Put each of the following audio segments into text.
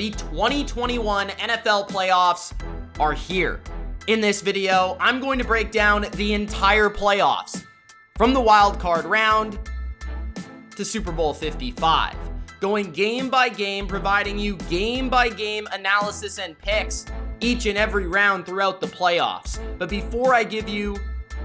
The 2021 NFL playoffs are here. In this video, I'm going to break down the entire playoffs from the wildcard round to Super Bowl 55, going game by game, providing you game by game analysis and picks each and every round throughout the playoffs. But before I give you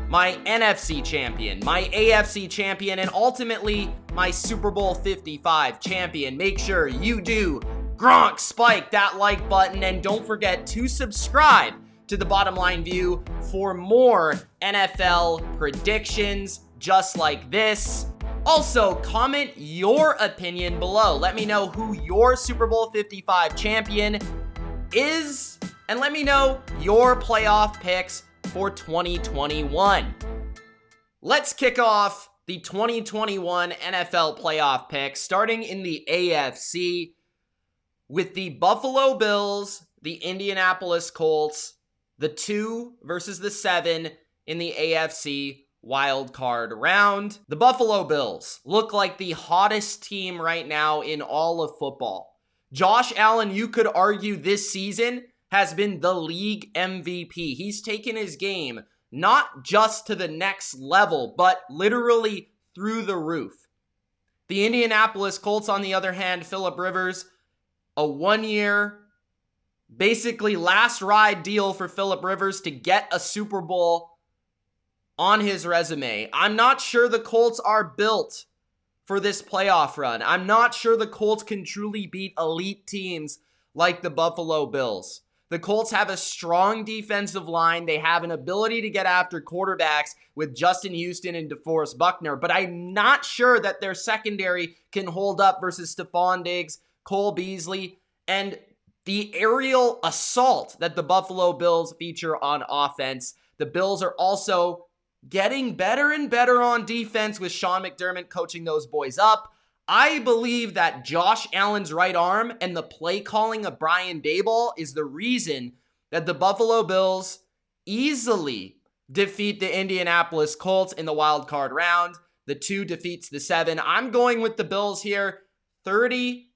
my NFC champion, my AFC champion, and ultimately my Super Bowl 55 champion, make sure you do Gronk spike that like button, and don't forget to subscribe to the Bottom Line View for more NFL predictions just like this. Also, comment your opinion below. Let me know who your Super Bowl 55 champion is, and let me know your playoff picks for 2021. Let's kick off the 2021 NFL playoff picks, starting in the AFC with the Buffalo Bills, the Indianapolis Colts, the 2 versus the 7 in the AFC wildcard round. The Buffalo Bills look like the hottest team right now in all of football. Josh Allen, you could argue this season, has been the league MVP. He's taken his game not just to the next level, but literally through the roof. The Indianapolis Colts, on the other hand, Philip Rivers, a 1-year, basically last ride deal for Philip Rivers to get a Super Bowl on his resume. I'm not sure the Colts are built for this playoff run. I'm not sure the Colts can truly beat elite teams like the Buffalo Bills. The Colts have a strong defensive line. They have an ability to get after quarterbacks with Justin Houston and DeForest Buckner, but I'm not sure that their secondary can hold up versus Stephon Diggs, Cole Beasley, and the aerial assault that the Buffalo Bills feature on offense. The Bills are also getting better and better on defense with Sean McDermott coaching those boys up. I believe that Josh Allen's right arm and the play calling of Brian Daboll is the reason that the Buffalo Bills easily defeat the Indianapolis Colts in the wild card round. The 2 defeats the 7. I'm going with the Bills here, 30-20.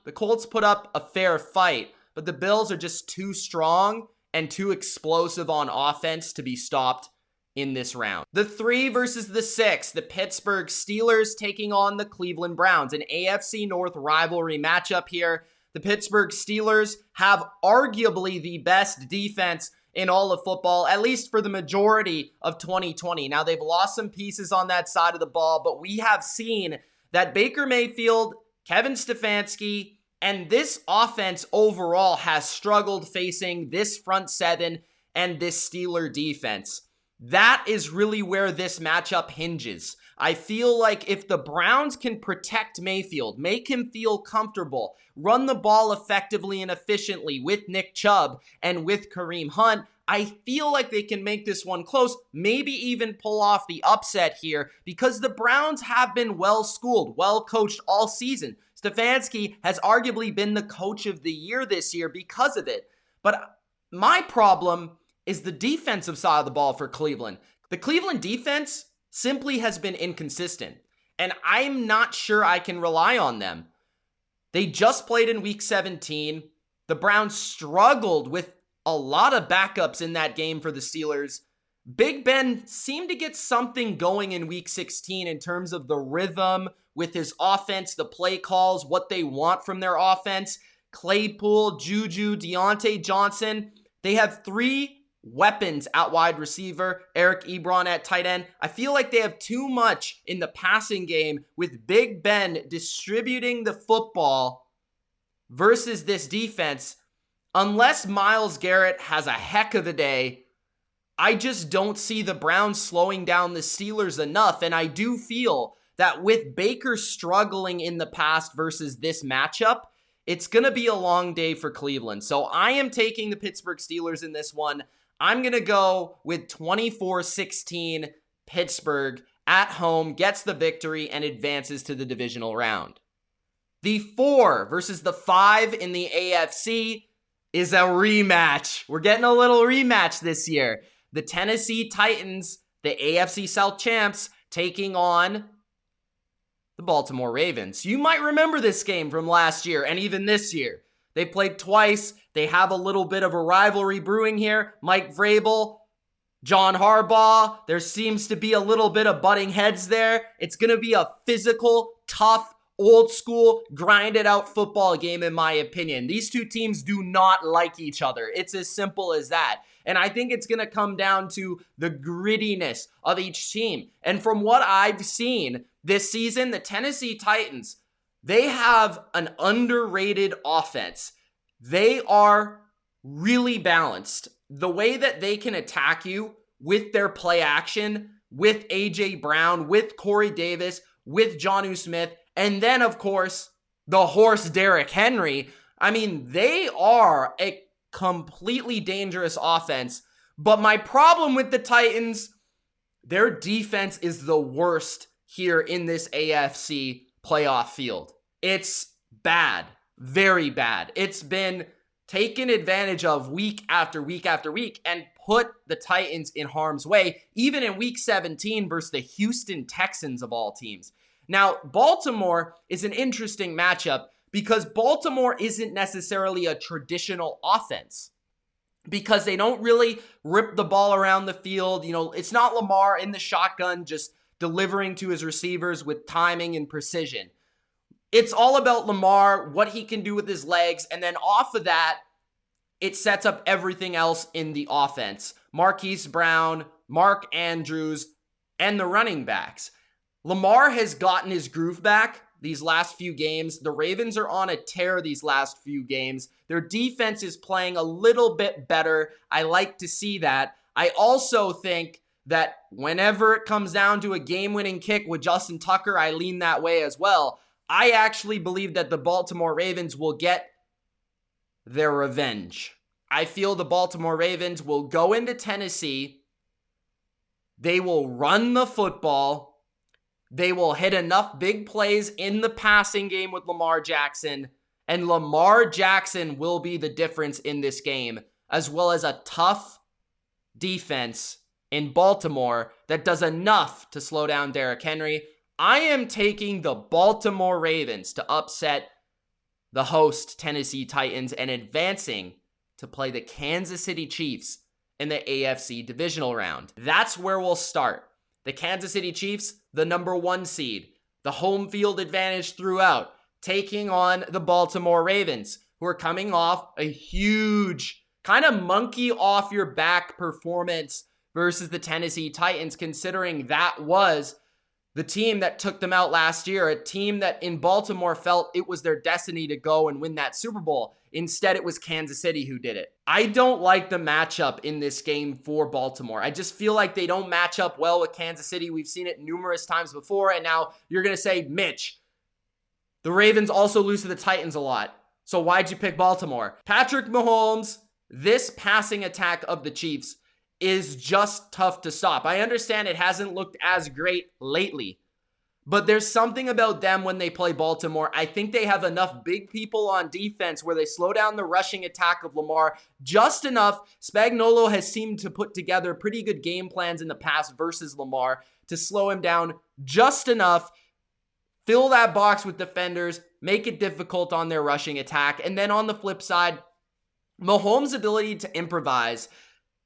The Colts put up a fair fight, but the Bills are just too strong and too explosive on offense to be stopped in this round. The 3 versus the 6, the Pittsburgh Steelers taking on the Cleveland Browns, an AFC North rivalry matchup here. The Pittsburgh Steelers have arguably the best defense in all of football, at least for the majority of 2020. Now, they've lost some pieces on that side of the ball, but we have seen that Baker Mayfield, Kevin Stefanski, and this offense overall has struggled facing this front 7 and this Steeler defense. That is really where this matchup hinges. I feel like if the Browns can protect Mayfield, make him feel comfortable, run the ball effectively and efficiently with Nick Chubb and with Kareem Hunt, I feel like they can make this one close, maybe even pull off the upset here, because the Browns have been well-schooled, well-coached all season. Stefanski has arguably been the coach of the year this year because of it. But my problem is the defensive side of the ball for Cleveland. The Cleveland defense simply has been inconsistent, and I'm not sure I can rely on them. They just played in Week 17. The Browns struggled with a lot of backups in that game for the Steelers. Big Ben seemed to get something going in Week 16 in terms of the rhythm with his offense, the play calls, what they want from their offense. Claypool, Juju, Deontay Johnson, they have 3 weapons out wide receiver, Eric Ebron at tight end. I feel like they have too much in the passing game with Big Ben distributing the football versus this defense. Unless Myles Garrett has a heck of a day, I just don't see the Browns slowing down the Steelers enough. And I do feel that with Baker struggling in the past versus this matchup, it's going to be a long day for Cleveland. So I am taking the Pittsburgh Steelers in this one. I'm going to go with 24-16. Pittsburgh at home gets the victory and advances to the divisional round. The 4 versus the 5 in the AFC is a rematch. We're getting a little rematch this year. The Tennessee Titans, the AFC South champs, taking on the Baltimore Ravens. You might remember this game from last year and even this year. They played twice. They have a little bit of a rivalry brewing here. Mike Vrabel, John Harbaugh, there seems to be a little bit of butting heads there. It's going to be a physical, tough, old school, grinded out football game in my opinion. These two teams do not like each other. It's as simple as that. And I think it's going to come down to the grittiness of each team. And from what I've seen this season, the Tennessee Titans, they have an underrated offense. They are really balanced. The way that they can attack you with their play action, with A.J. Brown, with Corey Davis, with Jonnu Smith, and then, of course, the horse Derrick Henry. I mean, they are a completely dangerous offense. But my problem with the Titans, their defense is the worst here in this AFC playoff field. It's bad, very bad. It's been taken advantage of week after week after week and put the Titans in harm's way, even in week 17 versus the Houston Texans of all teams. Now, Baltimore is an interesting matchup because Baltimore isn't necessarily a traditional offense because they don't really rip the ball around the field. You know, it's not Lamar in the shotgun just delivering to his receivers with timing and precision. It's all about Lamar, what he can do with his legs, and then off of that, it sets up everything else in the offense. Marquise Brown, Mark Andrews, and the running backs. Lamar has gotten his groove back these last few games. The Ravens are on a tear these last few games. Their defense is playing a little bit better. I like to see that. I also think that whenever it comes down to a game-winning kick with Justin Tucker, I lean that way as well. I actually believe that the Baltimore Ravens will get their revenge. I feel the Baltimore Ravens will go into Tennessee. They will run the football. They will hit enough big plays in the passing game with Lamar Jackson. And Lamar Jackson will be the difference in this game, as well as a tough defense in Baltimore that does enough to slow down Derrick Henry. I am taking the Baltimore Ravens to upset the host Tennessee Titans and advancing to play the Kansas City Chiefs in the AFC Divisional round. That's where we'll start. The Kansas City Chiefs, the #1 seed, the home field advantage throughout, taking on the Baltimore Ravens, who are coming off a huge kind of monkey off your back performance versus the Tennessee Titans, considering that was the team that took them out last year, a team that in Baltimore felt it was their destiny to go and win that Super Bowl. Instead, it was Kansas City who did it. I don't like the matchup in this game for Baltimore. I just feel like they don't match up well with Kansas City. We've seen it numerous times before, and now you're going to say, Mitch, the Ravens also lose to the Titans a lot. So why'd you pick Baltimore? Patrick Mahomes, this passing attack of the Chiefs is just tough to stop. I understand it hasn't looked as great lately, but there's something about them when they play Baltimore. I think they have enough big people on defense where they slow down the rushing attack of Lamar just enough. Spagnuolo has seemed to put together pretty good game plans in the past versus Lamar to slow him down just enough, fill that box with defenders, make it difficult on their rushing attack. And then on the flip side, Mahomes' ability to improvise,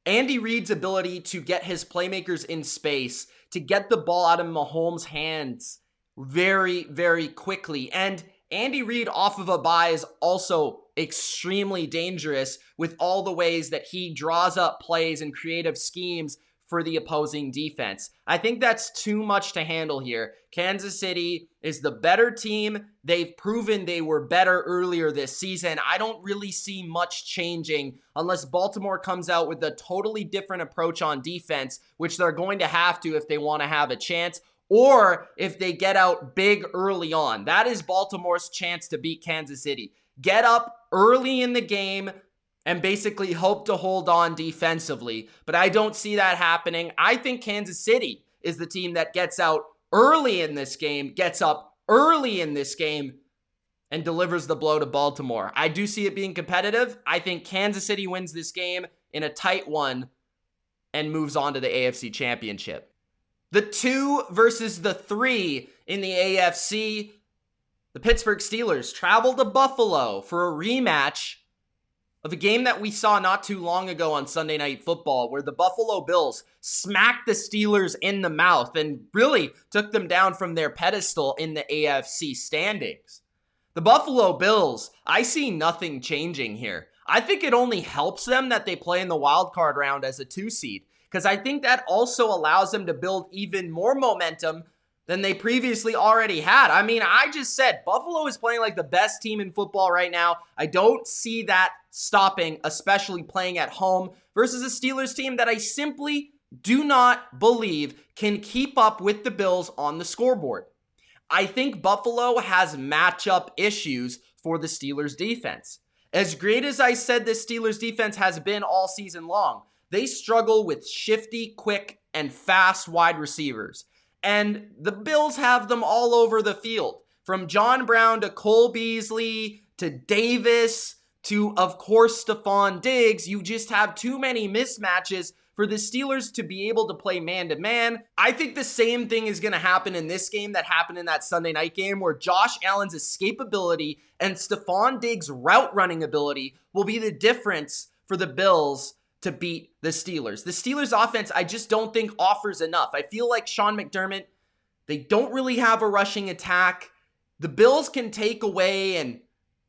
Andy Reid's ability to get his playmakers in space, to get the ball out of Mahomes' hands very, very quickly. And Andy Reid off of a bye is also extremely dangerous with all the ways that he draws up plays and creative schemes for the opposing defense. I think that's too much to handle here. Kansas City is the better team. They've proven they were better earlier this season. I don't really see much changing unless Baltimore comes out with a totally different approach on defense, which they're going to have to if they want to have a chance, or if they get out big early on. That is Baltimore's chance to beat Kansas City. Get up early in the game and basically hope to hold on defensively. But I don't see that happening. I think Kansas City is the team that gets out early in this game, gets up early in this game, and delivers the blow to Baltimore. I do see it being competitive. I think Kansas City wins this game in a tight one and moves on to the AFC Championship. The 2 versus the 3 in the AFC. The Pittsburgh Steelers travel to Buffalo for a rematch of a game that we saw not too long ago on Sunday Night Football, where the Buffalo Bills smacked the Steelers in the mouth and really took them down from their pedestal in the AFC standings. The Buffalo Bills, I see nothing changing here. I think it only helps them that they play in the wildcard round as a 2 seed, because I think that also allows them to build even more momentum than they previously already had. I mean, I just said Buffalo is playing like the best team in football right now. I don't see that stopping, especially playing at home versus a Steelers team that I simply do not believe can keep up with the Bills on the scoreboard. I think Buffalo has matchup issues for the Steelers defense. As great as I said this Steelers defense has been all season long, they struggle with shifty, quick, and fast wide receivers. And the Bills have them all over the field, from John Brown to Cole Beasley to Davis to, of course, Stephon Diggs. You just have too many mismatches for the Steelers to be able to play man-to-man. I think the same thing is going to happen in this game that happened in that Sunday night game, where Josh Allen's escapability and Stephon Diggs' route running ability will be the difference for the Bills to beat the Steelers. The Steelers offense, I just don't think offers enough. I feel like Sean McDermott, they don't really have a rushing attack. The Bills can take away and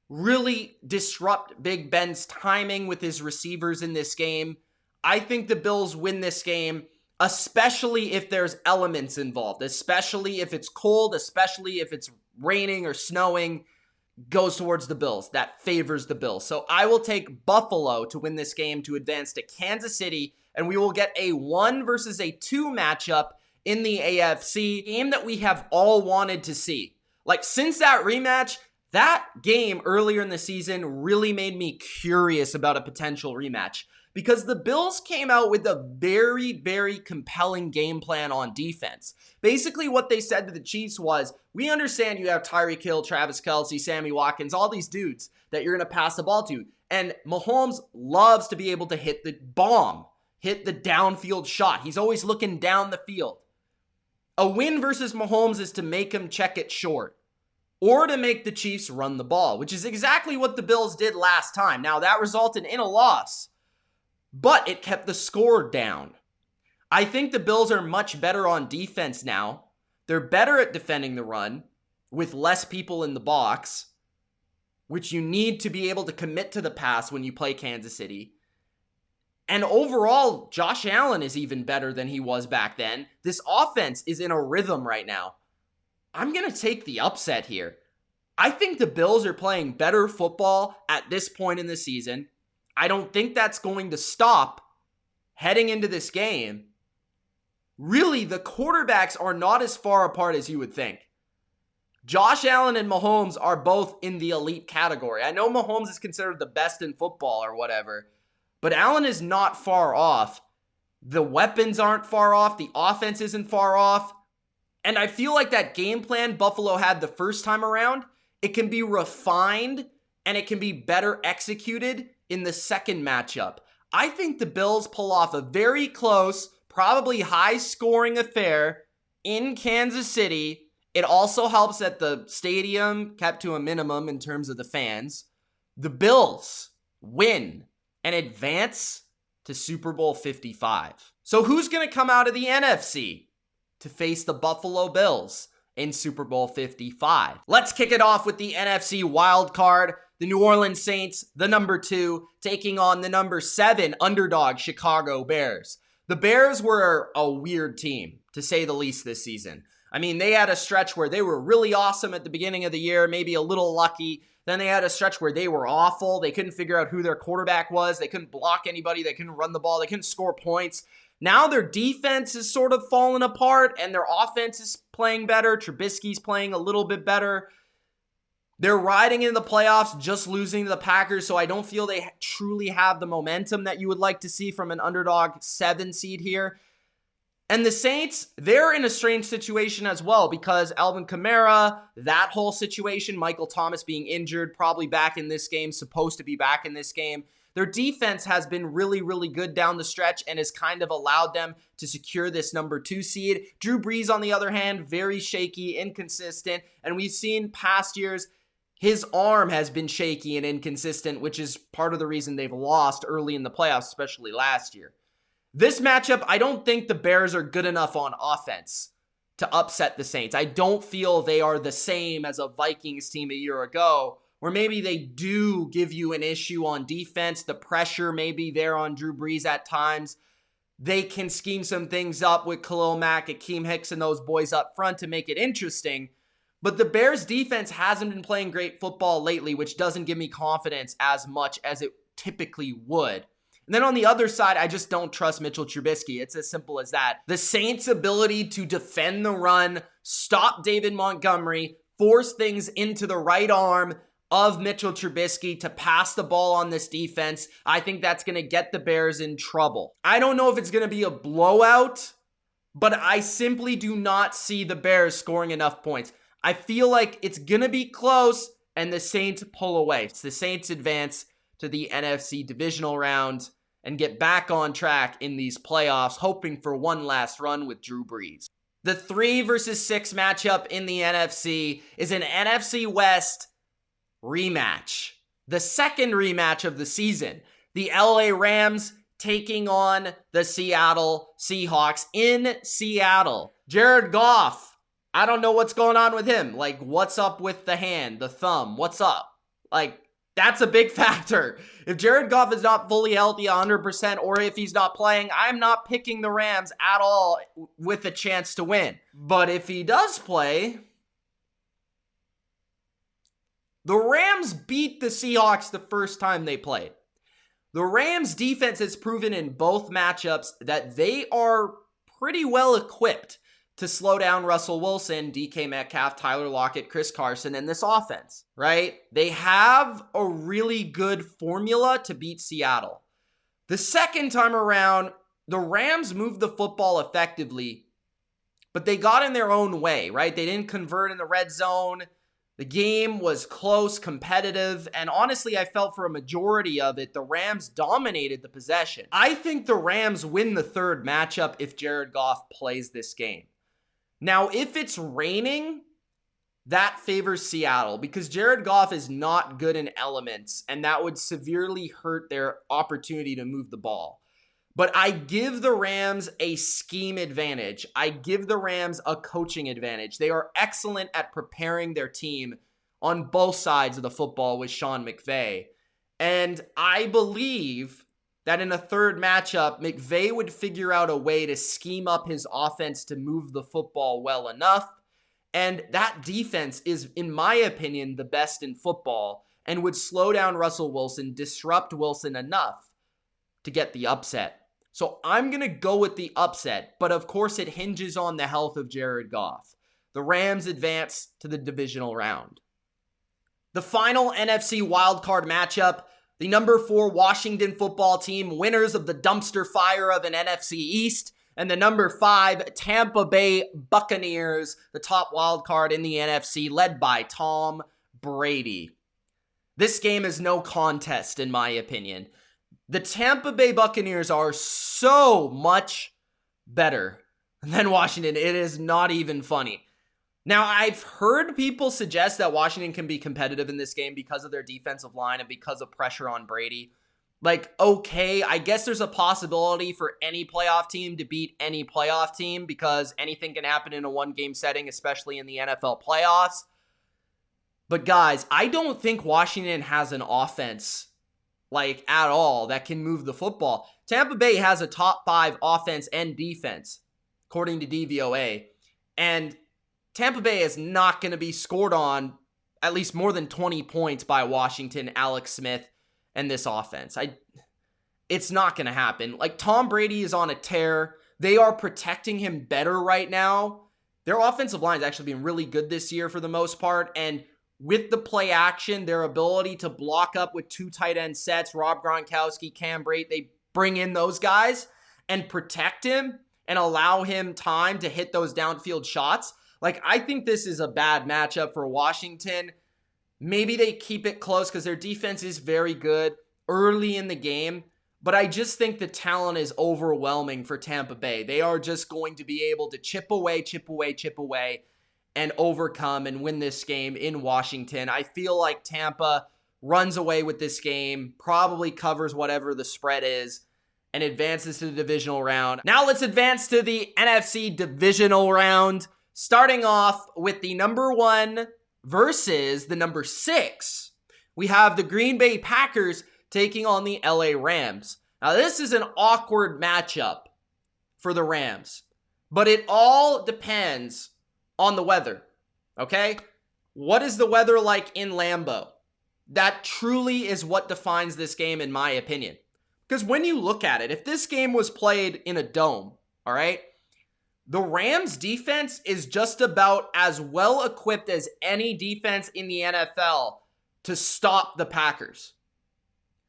really disrupt Big Ben's timing with his receivers in this game. I think the Bills win this game, especially if there's elements involved, especially if it's cold, especially if it's raining or snowing. Goes towards the Bills. That favors the Bills. So I will take Buffalo to win this game to advance to Kansas City, and we will get a 1 versus a 2 matchup in the AFC, game that we have all wanted to see. Like, since that rematch, that game earlier in the season really made me curious about a potential rematch, because the Bills came out with a very, very compelling game plan on defense. Basically, what they said to the Chiefs was, we understand you have Tyreek Hill, Travis Kelce, Sammy Watkins, all these dudes that you're going to pass the ball to. And Mahomes loves to be able to hit the bomb, hit the downfield shot. He's always looking down the field. A win versus Mahomes is to make him check it short, or to make the Chiefs run the ball, which is exactly what the Bills did last time. Now, that resulted in a loss, but it kept the score down. I think the Bills are much better on defense now. They're better at defending the run with less people in the box, which you need to be able to commit to the pass when you play Kansas City. And overall, Josh Allen is even better than he was back then. This offense is in a rhythm right now. I'm going to take the upset here. I think the Bills are playing better football at this point in the season. I don't think that's going to stop heading into this game. Really, the quarterbacks are not as far apart as you would think. Josh Allen and Mahomes are both in the elite category. I know Mahomes is considered the best in football or whatever, but Allen is not far off. The weapons aren't far off. The offense isn't far off. And I feel like that game plan Buffalo had the first time around, it can be refined and it can be better executed in the second matchup. I think the Bills pull off a very close, probably high-scoring affair in Kansas City. It also helps that the stadium kept to a minimum in terms of the fans. The Bills win and advance to Super Bowl 55. So who's going to come out of the NFC to face the Buffalo Bills in Super Bowl 55? Let's kick it off with the NFC wildcard. The New Orleans Saints, the number 2, taking on the number 7 underdog Chicago Bears. The Bears were a weird team, to say the least, this season. I mean, they had a stretch where they were really awesome at the beginning of the year, maybe a little lucky. Then they had a stretch where they were awful. They couldn't figure out who their quarterback was. They couldn't block anybody. They couldn't run the ball. They couldn't score points. Now their defense is sort of falling apart and their offense is playing better. Trubisky's playing a little bit better. They're riding in the playoffs, just losing to the Packers, so I don't feel they truly have the momentum that you would like to see from an underdog 7 seed here. And the Saints, they're in a strange situation as well, because Alvin Kamara, that whole situation, Michael Thomas being injured, probably back in this game, supposed to be back in this game. Their defense has been really, really good down the stretch and has kind of allowed them to secure this number 2 seed. Drew Brees, on the other hand, very shaky, inconsistent, and we've seen past years his arm has been shaky and inconsistent, which is part of the reason they've lost early in the playoffs, especially last year. This matchup, I don't think the Bears are good enough on offense to upset the Saints. I don't feel they are the same as a Vikings team a year ago, where maybe they do give you an issue on defense. The pressure may be there on Drew Brees at times. They can scheme some things up with Khalil Mack, Akeem Hicks, and those boys up front to make it interesting. But the Bears defense hasn't been playing great football lately, which doesn't give me confidence as much as it typically would. And then on the other side, I just don't trust Mitchell Trubisky. It's as simple as that. The Saints' ability to defend the run, stop David Montgomery, force things into the right arm of Mitchell Trubisky to pass the ball on this defense, I think that's going to get the Bears in trouble. I don't know if it's going to be a blowout, but I simply do not see the Bears scoring enough points. I feel like it's going to be close and the Saints pull away. It's the Saints advance to the NFC Divisional round and get back on track in these playoffs, hoping for one last run with Drew Brees. The 3 versus 6 matchup in the NFC is an NFC West rematch. The second rematch of the season. The LA Rams taking on the Seattle Seahawks in Seattle. Jared Goff, I don't know what's going on with him. Like, what's up with the hand, the thumb? What's up? Like, that's a big factor. If Jared Goff is not fully healthy 100%, or if he's not playing, I'm not picking the Rams at all with a chance to win. But if he does play, the Rams beat the Seahawks the first time they played. The Rams defense has proven in both matchups that they are pretty well equipped to slow down Russell Wilson, DK Metcalf, Tyler Lockett, Chris Carson, and this offense, right? They have a really good formula to beat Seattle. The second time around, the Rams moved the football effectively, but they got in their own way, right? They didn't convert in the red zone. The game was close, competitive, and honestly, I felt for a majority of it, the Rams dominated the possession. I think the Rams win the third matchup if Jared Goff plays this game. Now, if it's raining, that favors Seattle because Jared Goff is not good in elements, and that would severely hurt their opportunity to move the ball. But I give the Rams a scheme advantage. I give the Rams a coaching advantage. They are excellent at preparing their team on both sides of the football with Sean McVay. And I believe that in a third matchup, McVay would figure out a way to scheme up his offense to move the football well enough. And that defense is, in my opinion, the best in football and would slow down Russell Wilson, disrupt Wilson enough to get the upset. So I'm going to go with the upset, but of course it hinges on the health of Jared Goff. The Rams advance to the divisional round. The final NFC wildcard matchup, the number 4 Washington football team, winners of the dumpster fire of an NFC East, and the number 5 Tampa Bay Buccaneers, the top wildcard in the NFC, led by Tom Brady. This game is no contest, in my opinion. The Tampa Bay Buccaneers are so much better than Washington. It is not even funny. Now, I've heard people suggest that Washington can be competitive in this game because of their defensive line and because of pressure on Brady. Like, okay, I guess there's a possibility for any playoff team to beat any playoff team because anything can happen in a one-game setting, especially in the NFL playoffs. But guys, I don't think Washington has an offense like at all that can move the football. Tampa Bay has a top 5 offense and defense, according to DVOA. And Tampa Bay is not going to be scored on at least more than 20 points by Washington, Alex Smith, and this offense. It's not going to happen. Like, Tom Brady is on a tear. They are protecting him better right now. Their offensive line has actually been really good this year for the most part. And with the play action, their ability to block up with 2 tight end sets, Rob Gronkowski, Cam Brate, they bring in those guys and protect him and allow him time to hit those downfield shots. Like, I think this is a bad matchup for Washington. Maybe they keep it close because their defense is very good. early in the game, but I just think the talent is overwhelming for Tampa Bay. They are just going to be able to chip away, and overcome and win this game in Washington. I feel like Tampa runs away with this game, probably covers whatever the spread is, and advances to the divisional round. Now let's advance to the NFC divisional round, starting off with the number 1 versus the number 6. We have the Green Bay Packers taking on the LA Rams. Now this is an awkward matchup for the Rams, but it all depends on the weather, okay? What is the weather like in Lambeau? That truly is what defines this game, in my opinion. Because when you look at it, if this game was played in a dome, all right, the Rams defense is just about as well equipped as any defense in the NFL to stop the Packers.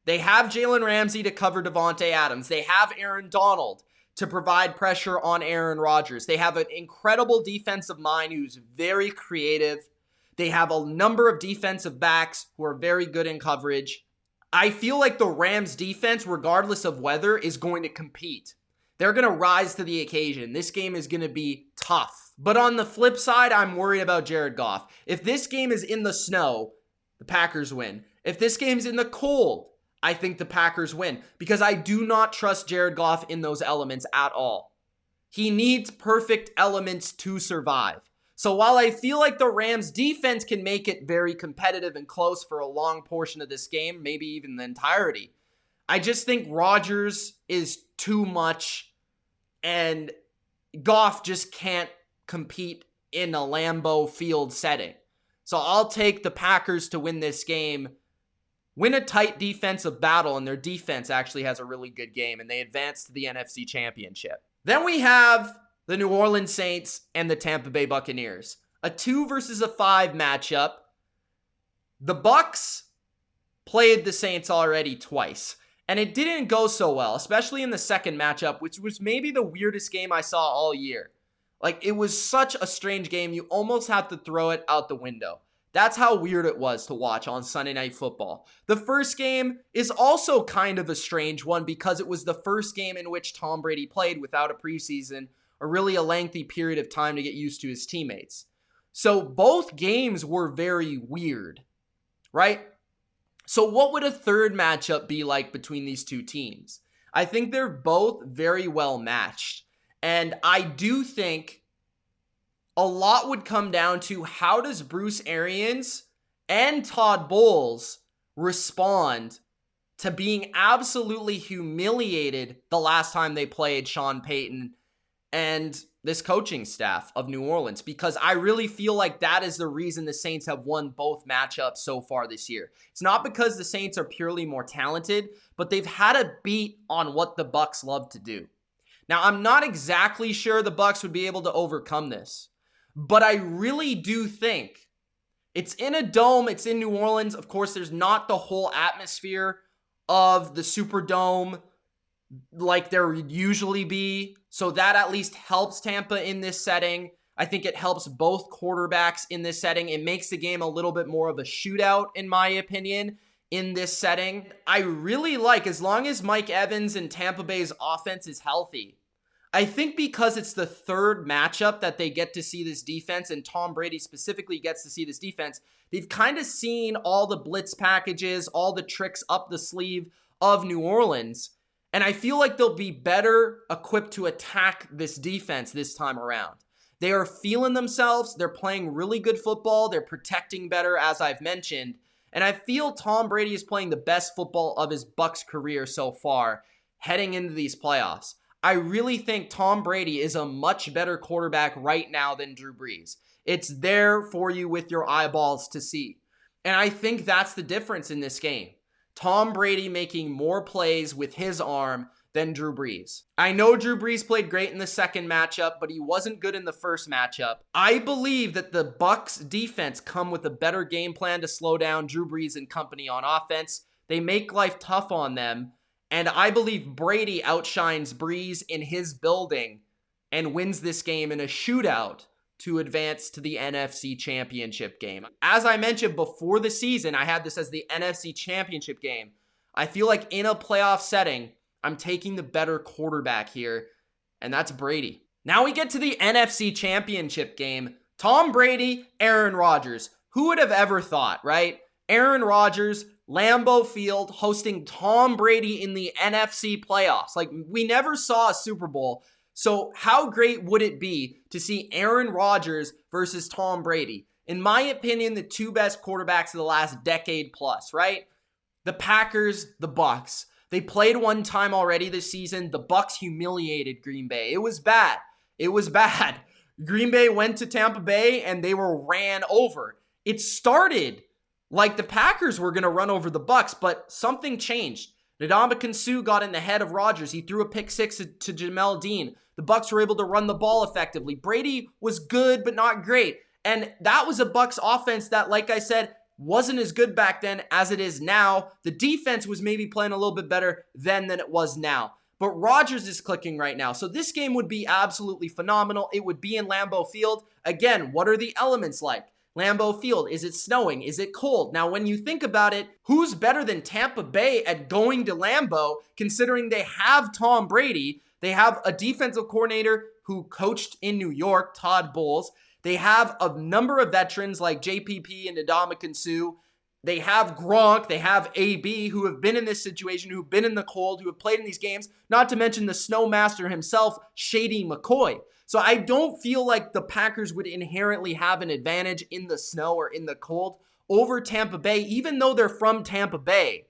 They have Jalen Ramsey to cover Devontae Adams. They have Aaron Donald to provide pressure on Aaron Rodgers. They have an incredible defensive mind who's very creative. They have a number of defensive backs who are very good in coverage. I feel like the Rams defense, regardless of weather, is going to compete. They're going to rise to the occasion. This game is going to be tough. But on the flip side, I'm worried about Jared Goff. If this game is in the snow, the Packers win. If this game's in the cold, I think the Packers win, because I do not trust Jared Goff in those elements at all. He needs perfect elements to survive. So while I feel like the Rams defense can make it very competitive and close for a long portion of this game, maybe even the entirety, I just think Rodgers is too much and Goff just can't compete in a Lambeau Field setting. So I'll take the Packers to win this game, win a tight defensive battle, and their defense actually has a really good game, and they advance to the NFC Championship. Then we have the New Orleans Saints and the Tampa Bay Buccaneers. A 2 versus a 5 matchup. The Bucs played the Saints already twice, and it didn't go so well, especially in the second matchup, which was maybe the weirdest game I saw all year. Like, it was such a strange game, you almost had to throw it out the window. That's how weird it was to watch on Sunday Night Football. The first game is also kind of a strange one because it was the first game in which Tom Brady played without a preseason or really a lengthy period of time to get used to his teammates. So both games were very weird, right? So what would a third matchup be like between these two teams? I think they're both very well matched. And I do think a lot would come down to how does Bruce Arians and Todd Bowles respond to being absolutely humiliated the last time they played Sean Payton and this coaching staff of New Orleans, because I really feel like that is the reason the Saints have won both matchups so far this year. It's not because the Saints are purely more talented, but they've had a beat on what the Bucs love to do. Now, I'm not exactly sure the Bucs would be able to overcome this, but I really do think it's in a dome. It's in New Orleans. Of course, there's not the whole atmosphere of the Superdome like there would usually be. So that at least helps Tampa in this setting. I think it helps both quarterbacks in this setting. It makes the game a little bit more of a shootout, in my opinion, in this setting. I really like, as long as Mike Evans and Tampa Bay's offense is healthy, I think because it's the third matchup that they get to see this defense, and Tom Brady specifically gets to see this defense, they've kind of seen all the blitz packages, all the tricks up the sleeve of New Orleans. And I feel like they'll be better equipped to attack this defense this time around. They are feeling themselves. They're playing really good football. They're protecting better, as I've mentioned. And I feel Tom Brady is playing the best football of his Bucs career so far heading into these playoffs. I really think Tom Brady is a much better quarterback right now than Drew Brees. It's there for you with your eyeballs to see. And I think that's the difference in this game. Tom Brady making more plays with his arm than Drew Brees. I know Drew Brees played great in the second matchup, but he wasn't good in the first matchup. I believe that the Bucs defense come with a better game plan to slow down Drew Brees and company on offense. They make life tough on them, and I believe Brady outshines Brees in his building and wins this game in a shootout to advance to the NFC Championship game. As I mentioned before the season, I had this as the NFC Championship game. I feel like in a playoff setting, I'm taking the better quarterback here, and that's Brady. Now we get to the NFC Championship game. Tom Brady, Aaron Rodgers. Who would have ever thought, right? Aaron Rodgers, Lambeau Field, hosting Tom Brady in the NFC playoffs. Like, we never saw a Super Bowl. So how great would it be to see Aaron Rodgers versus Tom Brady? In my opinion, the two best quarterbacks of the last decade plus, right? The Packers, the Bucs. They played one time already this season. The Bucs humiliated Green Bay. It was bad. It was bad. Green Bay went to Tampa Bay and they were ran over. It started like the Packers were going to run over the Bucs, but something changed. Ndamukong Suh got in the head of Rodgers. He threw a pick six to Jamel Dean. The Bucs were able to run the ball effectively. Brady was good, but not great. And that was a Bucs offense that, like I said, wasn't as good back then as it is now. The defense was maybe playing a little bit better then than it was now. But Rodgers is clicking right now. So this game would be absolutely phenomenal. It would be in Lambeau Field. Again, what are the elements like? Lambeau Field, is it snowing? Is it cold? Now, when you think about it, who's better than Tampa Bay at going to Lambeau, considering they have Tom Brady? They have a defensive coordinator who coached in New York, Todd Bowles. They have a number of veterans like JPP and Ndamukong Suh. They have Gronk. They have AB, who have been in this situation, who've been in the cold, who have played in these games, not to mention the Snowmaster himself, Shady McCoy. So I don't feel like the Packers would inherently have an advantage in the snow or in the cold over Tampa Bay, even though they're from Tampa Bay,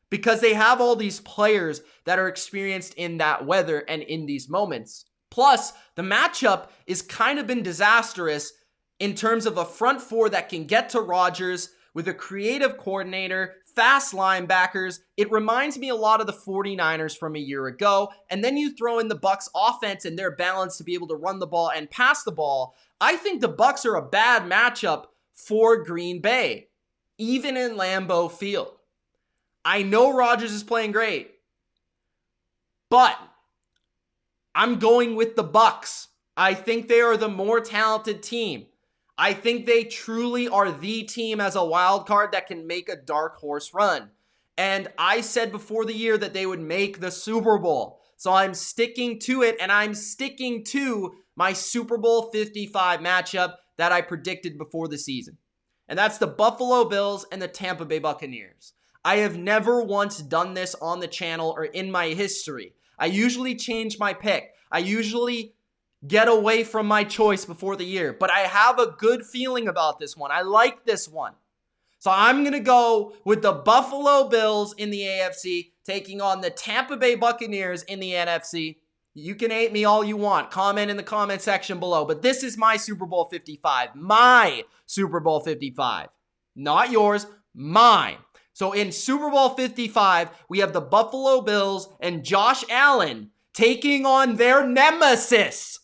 because they have all these players that are experienced in that weather and in these moments. Plus, the matchup is kind of been disastrous in terms of a front four that can get to Rodgers with a creative coordinator, fast linebackers. It reminds me a lot of the 49ers from a year ago. And then you throw in the Bucs offense and their balance to be able to run the ball and pass the ball. I think the Bucs are a bad matchup for Green Bay, even in Lambeau Field. I know Rodgers is playing great, but I'm going with the Bucs. I think they are the more talented team. I think they truly are the team as a wild card that can make a dark horse run. And I said before the year that they would make the Super Bowl. So I'm sticking to it, and I'm sticking to my Super Bowl 55 matchup that I predicted before the season. And that's the Buffalo Bills and the Tampa Bay Buccaneers. I have never once done this on the channel or in my history. I usually change my pick. I usually get away from my choice before the year, but I have a good feeling about this one. I like this one. So I'm going to go with the Buffalo Bills in the AFC taking on the Tampa Bay Buccaneers in the NFC. You can hate me all you want. Comment in the comment section below, but this is my Super Bowl 55. My Super Bowl 55. Not yours, mine. So in Super Bowl 55, we have the Buffalo Bills and Josh Allen taking on their nemesis,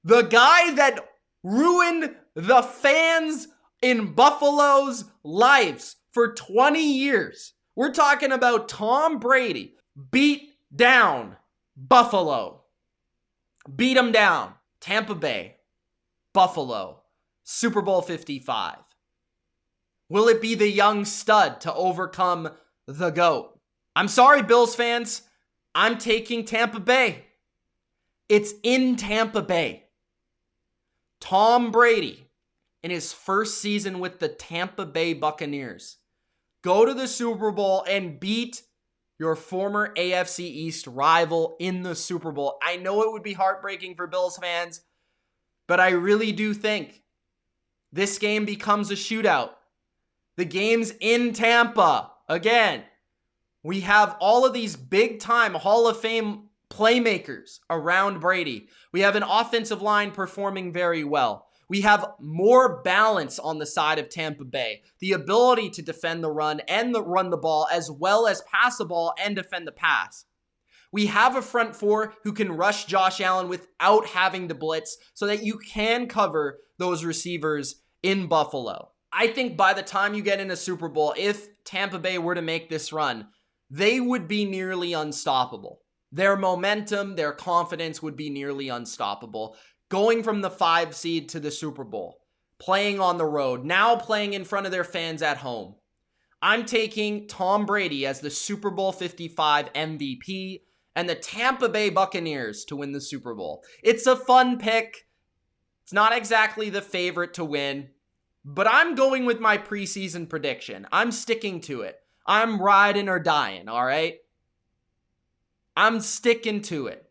the guy that ruined the fans in Buffalo's lives for 20 years. We're talking about Tom Brady. Beat down Buffalo. Beat them down. Tampa Bay. Buffalo. Super Bowl 55. Will it be the young stud to overcome the GOAT? I'm sorry, Bills fans. I'm taking Tampa Bay. It's in Tampa Bay. Tom Brady, in his first season with the Tampa Bay Buccaneers, go to the Super Bowl and beat your former AFC East rival in the Super Bowl. I know it would be heartbreaking for Bills fans, but I really do think this game becomes a shootout. The game's in Tampa. Again, we have all of these big-time Hall of Fame playmakers around Brady. We have an offensive line performing very well. We have more balance on the side of Tampa Bay. The ability to defend the run and run the ball, as well as pass the ball and defend the pass. We have a front four who can rush Josh Allen without having to blitz so that you can cover those receivers in Buffalo. I think by the time you get in a Super Bowl, if Tampa Bay were to make this run, they would be nearly unstoppable. Their momentum, their confidence would be nearly unstoppable. Going from the 5 seed to the Super Bowl, playing on the road, now playing in front of their fans at home. I'm taking Tom Brady as the Super Bowl 55 MVP and the Tampa Bay Buccaneers to win the Super Bowl. It's a fun pick. It's not exactly the favorite to win, but I'm going with my preseason prediction. I'm sticking to it. I'm riding or dying, all right? I'm sticking to it.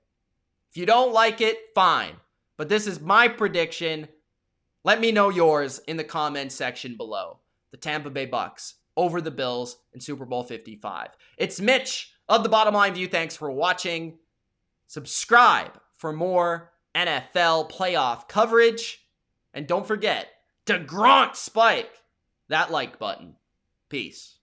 If you don't like it, fine. But this is my prediction. Let me know yours in the comments section below. The Tampa Bay Bucs over the Bills in Super Bowl 55. It's Mitch of the Bottom Line View. Thanks for watching. Subscribe for more NFL playoff coverage. And don't forget to Gronk spike that like button. Peace.